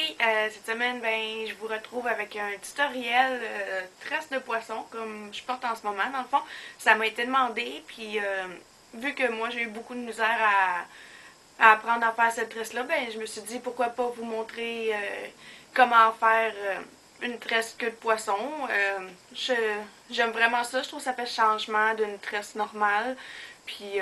Oui, cette semaine, ben, je vous retrouve avec un tutoriel tresse de poisson, comme je porte en ce moment, dans le fond. Ça m'a été demandé, puis vu que moi j'ai eu beaucoup de misère à apprendre à faire cette tresse-là, ben, je me suis dit pourquoi pas vous montrer comment faire une tresse queue de poisson. J'aime vraiment ça, je trouve que ça fait changement d'une tresse normale. Puis,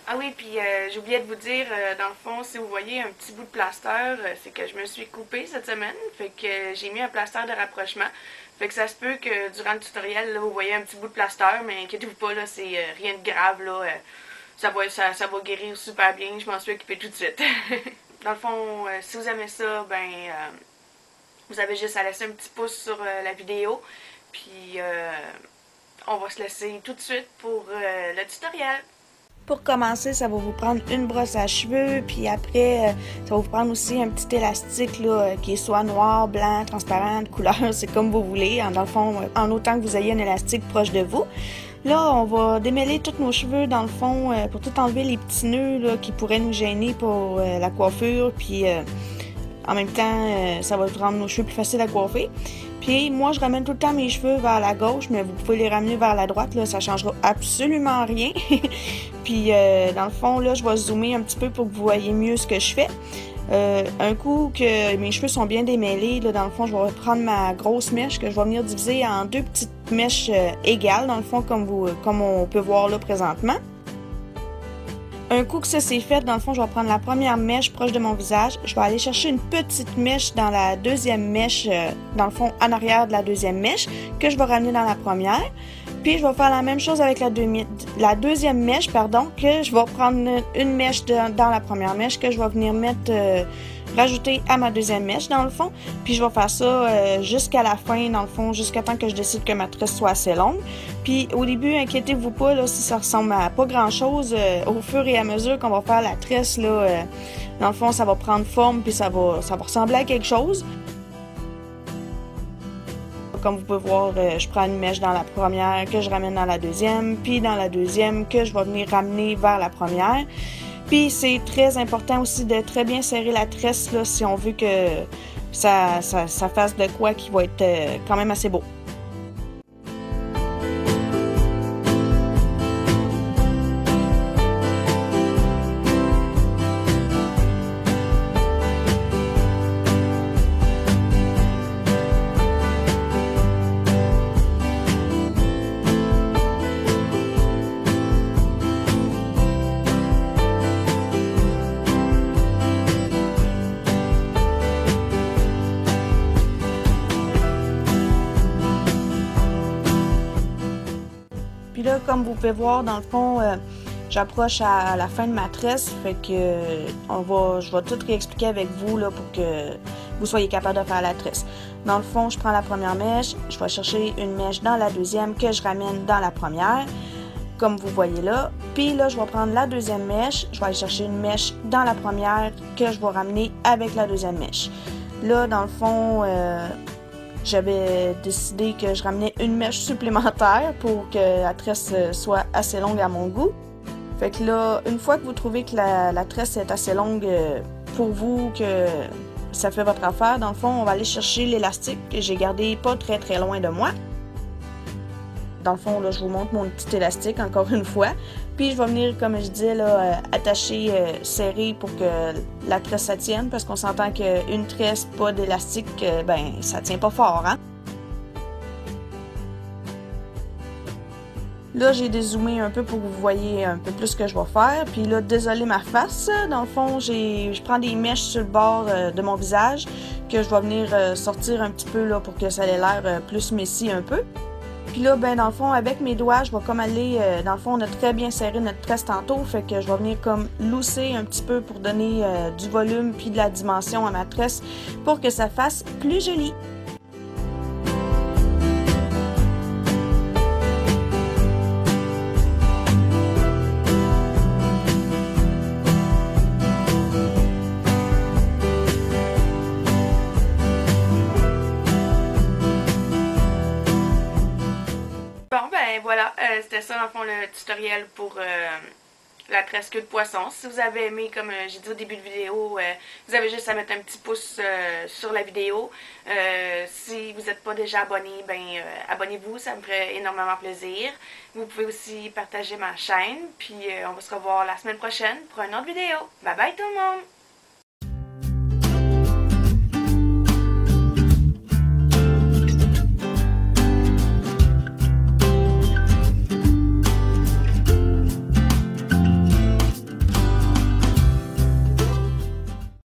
ah oui, puis j'ai oublié de vous dire, dans le fond, si vous voyez un petit bout de plaster, c'est que je me suis coupée cette semaine. Fait que j'ai mis un plaster de rapprochement. Fait que ça se peut que durant le tutoriel, là, vous voyez un petit bout de plaster, mais inquiétez-vous pas, là, c'est rien de grave, là. Ça va guérir super bien, je m'en suis occupée tout de suite. Dans le fond, si vous aimez ça, ben, vous avez juste à laisser un petit pouce sur la vidéo. Puis, on va se laisser tout de suite pour le tutoriel. Pour commencer, ça va vous prendre une brosse à cheveux, puis après, ça va vous prendre aussi un petit élastique là, qui est soit noir, blanc, transparent, de couleur, c'est comme vous voulez, dans le fond, en autant que vous ayez un élastique proche de vous. Là, on va démêler tous nos cheveux, dans le fond, pour tout enlever les petits nœuds là, qui pourraient nous gêner pour la coiffure, puis en même temps, ça va rendre nos cheveux plus faciles à coiffer. Puis moi, je ramène tout le temps mes cheveux vers la gauche, mais vous pouvez les ramener vers la droite, là, ça changera absolument rien. Puis dans le fond, là, je vais zoomer un petit peu pour que vous voyez mieux ce que je fais. Un coup que mes cheveux sont bien démêlés, là, dans le fond, je vais prendre ma grosse mèche que je vais venir diviser en deux petites mèches égales, dans le fond, comme on peut voir là présentement. Un coup que ça c'est fait, dans le fond, je vais prendre la première mèche proche de mon visage. Je vais aller chercher une petite mèche dans la deuxième mèche, dans le fond, en arrière de la deuxième mèche, que je vais ramener dans la première. Puis, je vais faire la même chose avec la deuxième mèche, pardon, que je vais prendre une mèche dans la première mèche, que je vais venir mettre, rajouter à ma deuxième mèche, dans le fond. Puis, je vais faire ça jusqu'à la fin, dans le fond, jusqu'à temps que je décide que ma tresse soit assez longue. Puis, au début, inquiétez-vous pas, là, si ça ressemble à pas grand-chose, au fur et à mesure qu'on va faire la tresse, là, dans le fond, ça va prendre forme, puis ça va ressembler à quelque chose. Comme vous pouvez voir, je prends une mèche dans la première que je ramène dans la deuxième, puis dans la deuxième que je vais venir ramener vers la première. Puis c'est très important aussi de très bien serrer la tresse là, si on veut que ça fasse de quoi qui va être quand même assez beau. Puis là, comme vous pouvez voir, dans le fond, j'approche à la fin de ma tresse, fait que je vais tout réexpliquer avec vous là, pour que vous soyez capable de faire la tresse. Dans le fond, je prends la première mèche, je vais chercher une mèche dans la deuxième que je ramène dans la première, comme vous voyez là. Puis là, je vais prendre la deuxième mèche, je vais aller chercher une mèche dans la première que je vais ramener avec la deuxième mèche. Là, dans le fond, j'avais décidé que je ramenais une mèche supplémentaire pour que la tresse soit assez longue à mon goût. Fait que là, une fois que vous trouvez que la tresse est assez longue pour vous, que ça fait votre affaire, dans le fond, on va aller chercher l'élastique que j'ai gardé pas très très loin de moi. Dans le fond, là, je vous montre mon petit élastique encore une fois. Puis je vais venir, comme je disais, là, attacher serré pour que la tresse ça tienne, parce qu'on s'entend qu'une tresse pas d'élastique, ben ça tient pas fort, hein? Là, j'ai dézoomé un peu pour que vous voyez un peu plus ce que je vais faire. Puis là, désolé ma face. Dans le fond, je prends des mèches sur le bord de mon visage que je vais venir sortir un petit peu là pour que ça ait l'air plus messy un peu. Puis là, ben dans le fond, avec mes doigts, je vais comme aller, dans le fond, on a très bien serré notre tresse tantôt, fait que je vais venir comme lousser un petit peu pour donner du volume puis de la dimension à ma tresse pour que ça fasse plus joli. Bon, ben voilà, c'était ça dans le fond le tutoriel pour la tresse queue de poisson. Si vous avez aimé, comme j'ai dit au début de vidéo, vous avez juste à mettre un petit pouce sur la vidéo. Si vous n'êtes pas déjà abonné, abonnez-vous, ça me ferait énormément plaisir. Vous pouvez aussi partager ma chaîne, puis on va se revoir la semaine prochaine pour une autre vidéo. Bye bye tout le monde!